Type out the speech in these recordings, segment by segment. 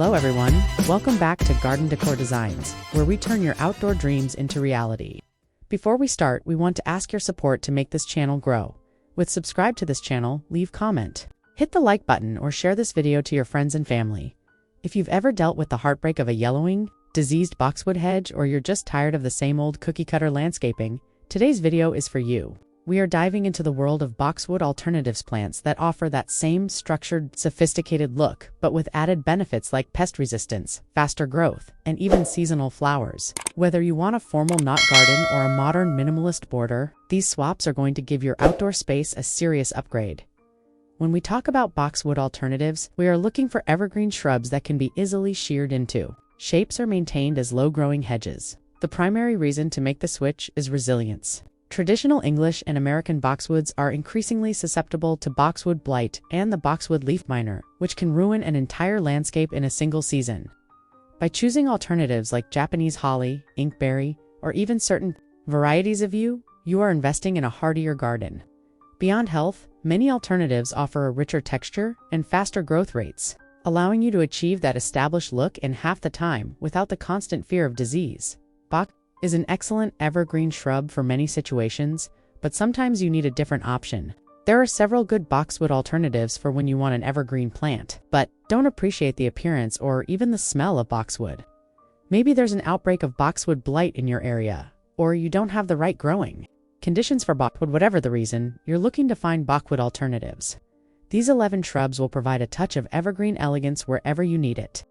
Hello everyone, welcome back to Garden Decor Designs, where we turn your outdoor dreams into reality. Before we start, we want to ask your support to make this channel grow. Subscribe to this channel, leave comment, hit the like button, or share this video to your friends and family. If you've ever dealt with the heartbreak of a yellowing, diseased boxwood hedge, or you're just tired of the same old cookie-cutter landscaping, today's video is for you. We are diving into the world of boxwood alternatives plants that offer that same structured, sophisticated look, but with added benefits like pest resistance, faster growth, and even seasonal flowers. Whether you want a formal knot garden or a modern minimalist border, these swaps are going to give your outdoor space a serious upgrade. When we talk about boxwood alternatives, we are looking for evergreen shrubs that can be easily sheared into. Shapes are maintained as low-growing hedges. The primary reason to make the switch is resilience. Traditional English and American boxwoods are increasingly susceptible to boxwood blight and the boxwood leaf miner, which can ruin an entire landscape in a single season. By choosing alternatives like Japanese Holly, Inkberry, or even certain varieties of yew, you are investing in a hardier garden. Beyond health, many alternatives offer a richer texture and faster growth rates, allowing you to achieve that established look in half the time without the constant fear of disease. Boxwood is an excellent evergreen shrub for many situations, but sometimes you need a different option. There are several good boxwood alternatives for when you want an evergreen plant, but don't appreciate the appearance or even the smell of boxwood. Maybe there's an outbreak of boxwood blight in your area, or you don't have the right growing conditions for boxwood. Whatever the reason, you're looking to find boxwood alternatives. These 11 shrubs will provide a touch of evergreen elegance wherever you need it.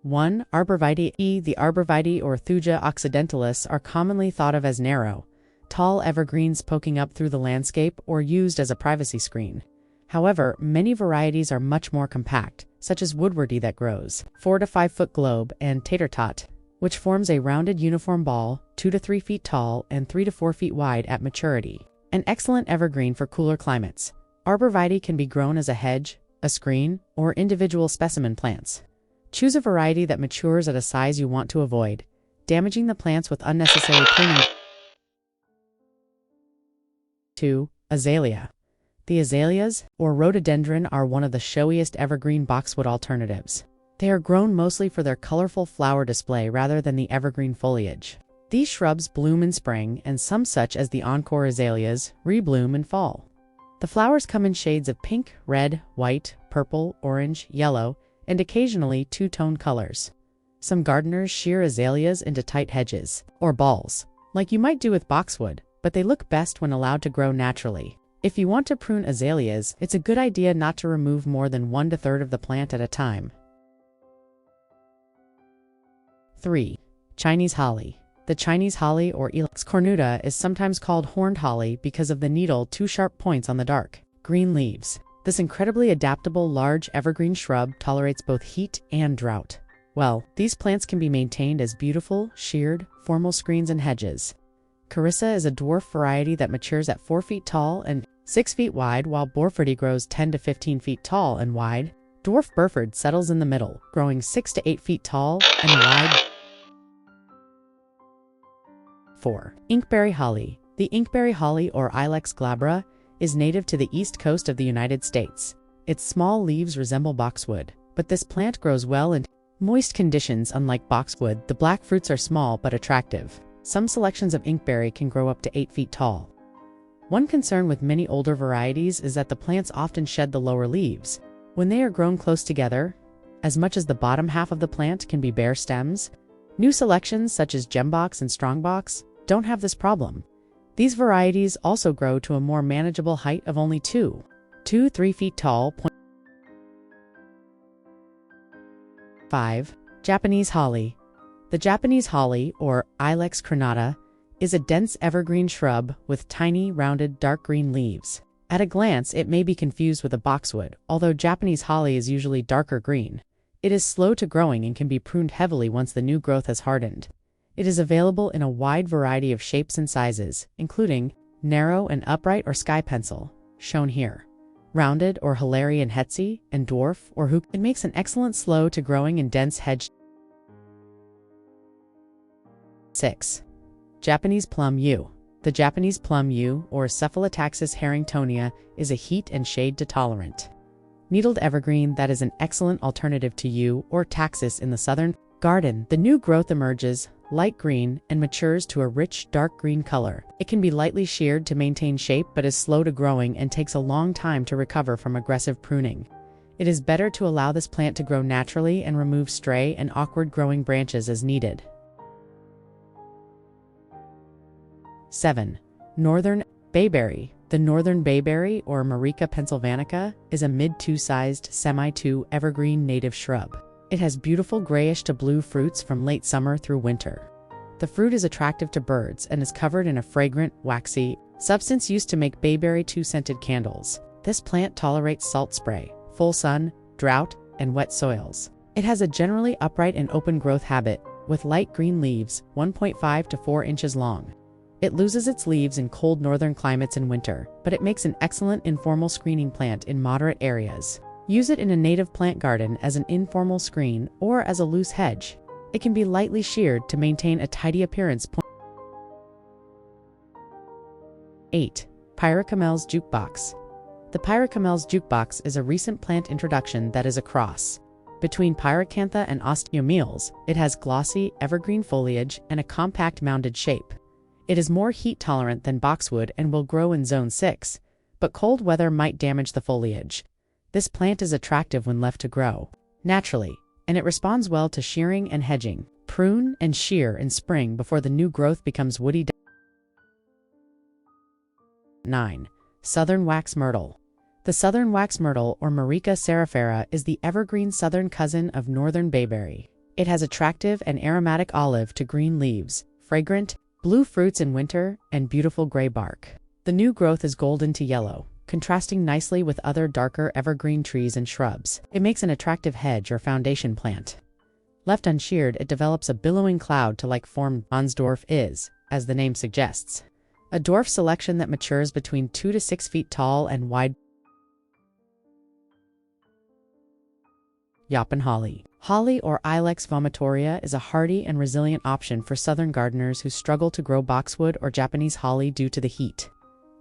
1. Arborvitae. The arborvitae or Thuja occidentalis are commonly thought of as narrow, tall evergreens poking up through the landscape or used as a privacy screen. However, many varieties are much more compact, such as woodwardy that grows 4 to 5 foot globe, and tater-tot, which forms a rounded uniform ball 2 to 3 feet tall and 3 to 4 feet wide at maturity. An excellent evergreen for cooler climates. Arborvitae can be grown as a hedge, a screen, or individual specimen plants. Choose a variety that matures at a size you want to avoid, damaging the plants with unnecessary pruning. 2. Azalea. The azaleas, or rhododendron, are one of the showiest evergreen boxwood alternatives. They are grown mostly for their colorful flower display rather than the evergreen foliage. These shrubs bloom in spring, and some, such as the encore azaleas, rebloom in fall. The flowers come in shades of pink, red, white, purple, orange, yellow, and occasionally two-tone colors. Some gardeners shear azaleas into tight hedges, or balls, like you might do with boxwood, but they look best when allowed to grow naturally. If you want to prune azaleas, it's a good idea not to remove more than 1/3 of the plant at a time. 3. Chinese Holly. The Chinese holly, or Ilex cornuta, is sometimes called horned holly because of the needle 2 sharp points on the dark green leaves. This incredibly adaptable large evergreen shrub tolerates both heat and drought. Well, these plants can be maintained as beautiful, sheared, formal screens and hedges. Carissa is a dwarf variety that matures at 4 feet tall and 6 feet wide, while Borfordy grows 10 to 15 feet tall and wide. Dwarf Burford settles in the middle, growing 6 to 8 feet tall and wide. 4. Inkberry Holly. The Inkberry Holly, or Ilex glabra, is native to the east coast of the United States. Its small leaves resemble boxwood, but this plant grows well in moist conditions. Unlike boxwood, the black fruits are small but attractive. Some selections of inkberry can grow up to 8 feet tall. One concern with many older varieties is that the plants often shed the lower leaves. When they are grown close together, as much as the bottom half of the plant can be bare stems. New selections such as Gembox and Strongbox don't have this problem. These varieties also grow to a more manageable height of only 2 to 3 feet tall. 5. Japanese Holly. The Japanese Holly, or Ilex crenata, is a dense evergreen shrub with tiny, rounded, dark green leaves. At a glance, it may be confused with a boxwood, although Japanese Holly is usually darker green. It is slow to growing and can be pruned heavily once the new growth has hardened. It is available in a wide variety of shapes and sizes, including narrow and upright or sky pencil, shown here, rounded or Hilary and Hetzi, and dwarf or hook. It makes an excellent slow to growing and dense hedge. 6. Japanese plum yew. The Japanese plum yew, or Cephalotaxis harringtonia, is a heat and shade tolerant. needled evergreen that is an excellent alternative to yew or taxus in the southern garden. The new growth emerges light green and matures to a rich dark green color. It can be lightly sheared to maintain shape but is slow to growing and takes a long time to recover from aggressive pruning. It is better to allow this plant to grow naturally and remove stray and awkward growing branches as needed. 7. Northern bayberry. The northern bayberry, or Marica pennsylvanica, is a mid-2-sized, semi-2 evergreen native shrub. It has beautiful grayish to blue fruits from late summer through winter. The fruit is attractive to birds and is covered in a fragrant, waxy substance used to make bayberry 2-scented candles. This plant tolerates salt spray, full sun, drought, and wet soils. It has a generally upright and open growth habit, with light green leaves, 1.5 to 4 inches long. It loses its leaves in cold northern climates in winter, but it makes an excellent informal screening plant in moderate areas. Use it in a native plant garden as an informal screen or as a loose hedge. It can be lightly sheared to maintain a tidy appearance. 8. Pyrocamel's jukebox. The Pyrocamel's jukebox is a recent plant introduction that is a cross between Pyracantha and osteomeles. It has glossy, evergreen foliage and a compact mounded shape. It is more heat tolerant than boxwood and will grow in zone 6, but cold weather might damage the foliage. This plant is attractive when left to grow naturally, and it responds well to shearing and hedging. Prune and shear in spring before the new growth becomes woody. 9. Southern wax myrtle. The southern wax myrtle, or Marica cerifera, is the evergreen southern cousin of northern bayberry. It has attractive and aromatic olive to green leaves, fragrant, blue fruits in winter, and beautiful gray bark. The new growth is golden to yellow, contrasting nicely with other darker evergreen trees and shrubs. It makes an attractive hedge or foundation plant. Left unsheared, it develops a billowing cloud-to-like form. Donsdorf is, as the name suggests, a dwarf selection that matures between 2 to 6 feet tall and wide. Japanese holly. Holly, or Ilex vomitoria, is a hardy and resilient option for southern gardeners who struggle to grow boxwood or Japanese holly due to the heat.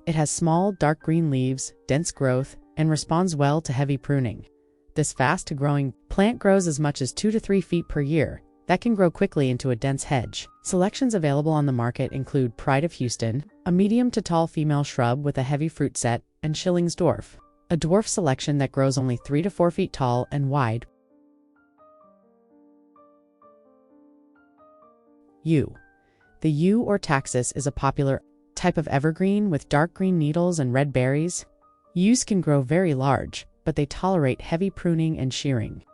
It has small, dark green leaves, dense growth, and responds well to heavy pruning. This fast-growing plant grows as much as 2 to 3 feet per year. That can grow quickly into a dense hedge. Selections available on the market include Pride of Houston, a medium to tall female shrub with a heavy fruit set, and Schilling's dwarf, a dwarf selection that grows only 3 to 4 feet tall and wide. Yew. The yew or taxus is a popular type of evergreen with dark green needles and red berries. Yews can grow very large, but they tolerate heavy pruning and shearing,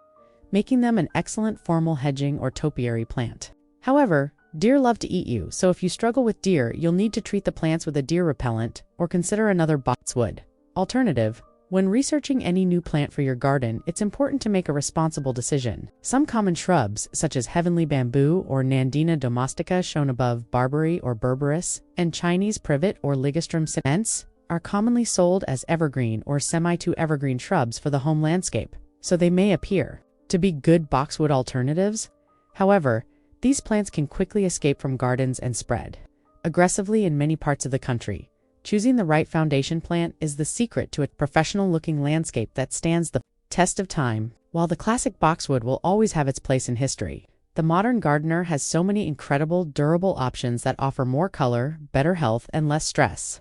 making them an excellent formal hedging or topiary plant. However, deer love to eat yew, so if you struggle with deer, you'll need to treat the plants with a deer repellent or consider another boxwood alternative. When researching any new plant for your garden, it's important to make a responsible decision. Some common shrubs, such as heavenly bamboo or Nandina domestica shown above, barberry or berberis, and Chinese privet or ligustrum sinensis, are commonly sold as evergreen or semi-to evergreen shrubs for the home landscape, so they may appear to be good boxwood alternatives. However, these plants can quickly escape from gardens and spread aggressively in many parts of the country. Choosing the right foundation plant is the secret to a professional-looking landscape that stands the test of time. While the classic boxwood will always have its place in history, the modern gardener has so many incredible, durable options that offer more color, better health, and less stress.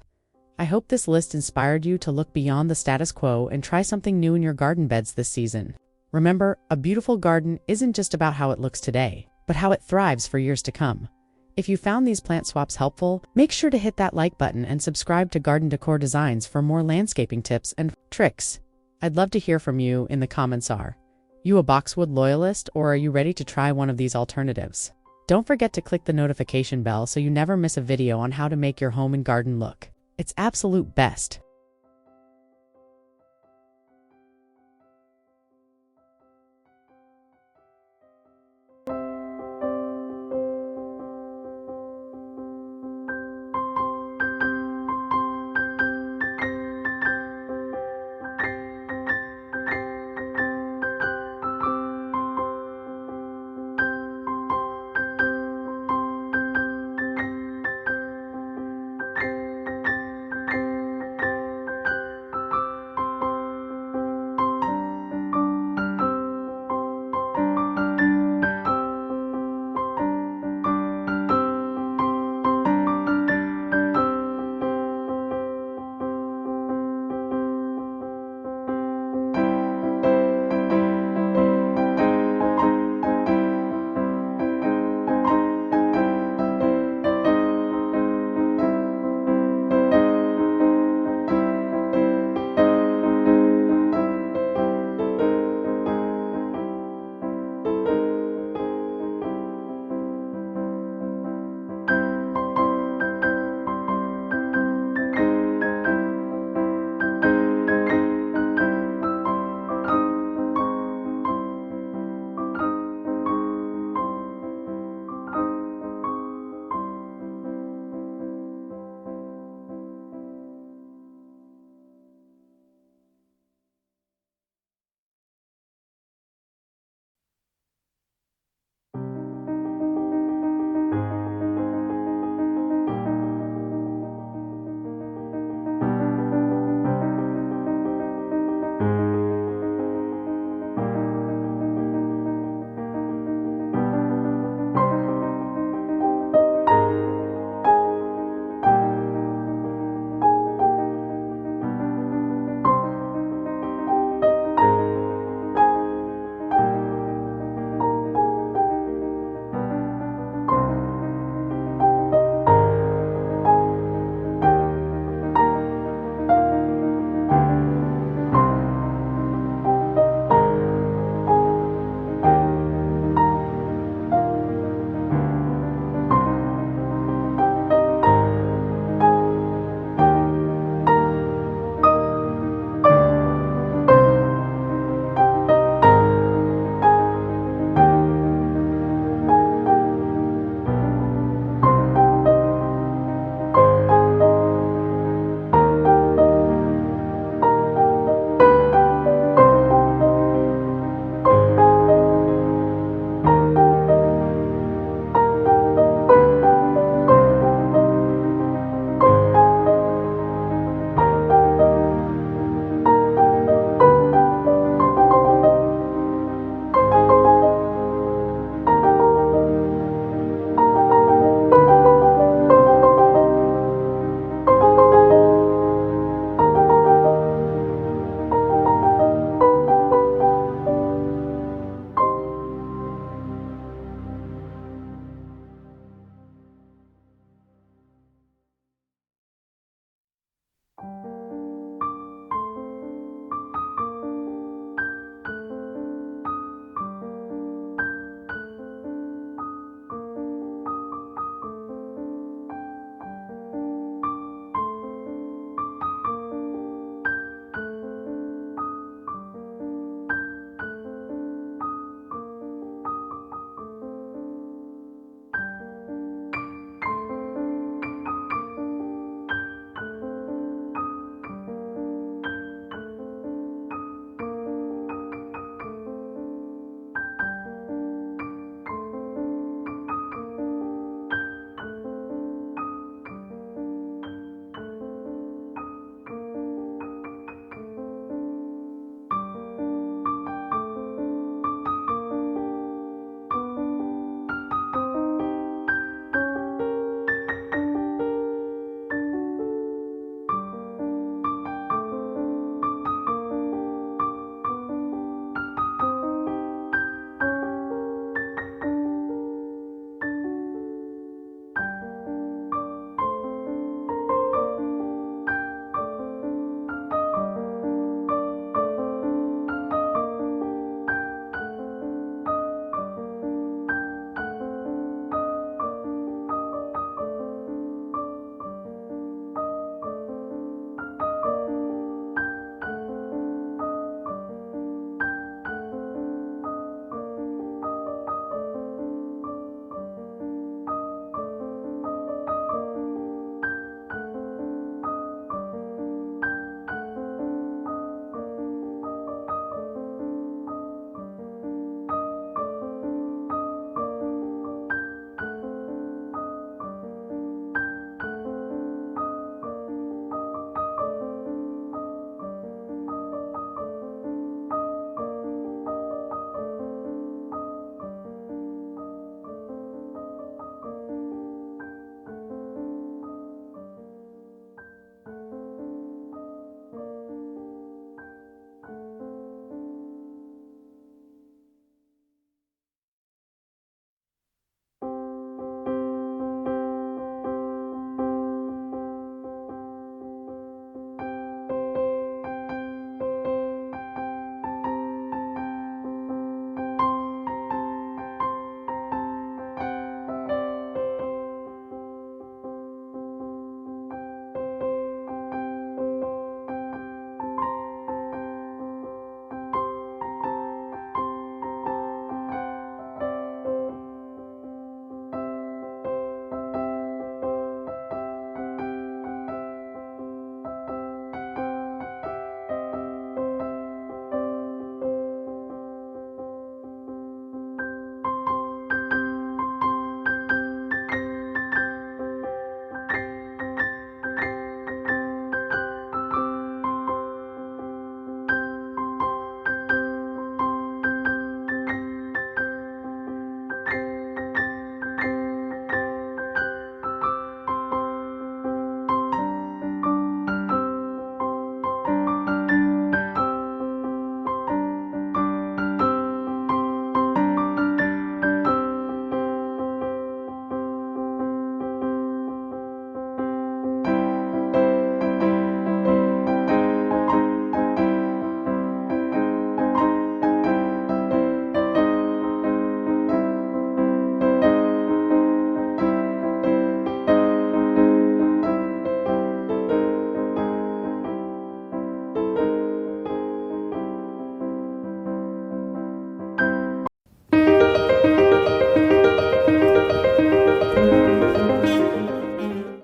I hope this list inspired you to look beyond the status quo and try something new in your garden beds this season. Remember, a beautiful garden isn't just about how it looks today, but how it thrives for years to come. If you found these plant swaps helpful, make sure to hit that like button and subscribe to Garden Decor Designs for more landscaping tips and tricks. I'd love to hear from you in the comments. Are you a boxwood loyalist, or are you ready to try one of these alternatives? Don't forget to click the notification bell so you never miss a video on how to make your home and garden look its absolute best.